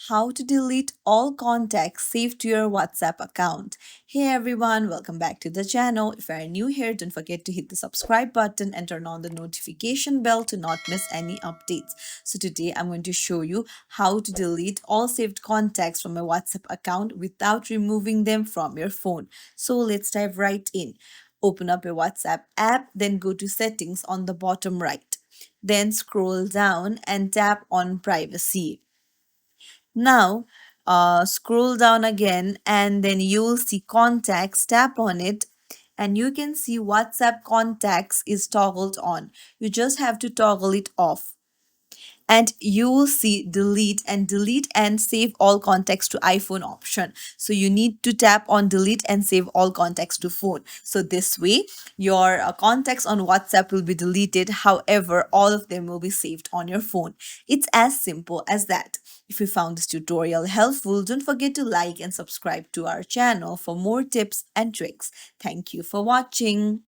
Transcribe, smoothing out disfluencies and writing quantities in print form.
how to delete all contacts saved to your WhatsApp account. Hey everyone, welcome back to the channel. If you are new here, don't forget to hit the subscribe button and turn on the notification bell to not miss any updates. So today I'm going to show you how to delete all saved contacts from a WhatsApp account without removing them from your phone. So let's dive right in. Open up your WhatsApp app, then go to settings on the bottom right. Then scroll down and tap on privacy. Now, scroll down again and then you'll see contacts. Tap on it and you can see WhatsApp contacts is toggled on. You just have to toggle it off and you will see delete and save all contacts to iPhone option. So you need to tap on delete and save all contacts to phone. So this way your contacts on WhatsApp will be deleted. However, all of them will be saved on your phone. It's as simple as that. If you found this tutorial helpful, don't forget to like and subscribe to our channel for more tips and tricks. Thank you for watching.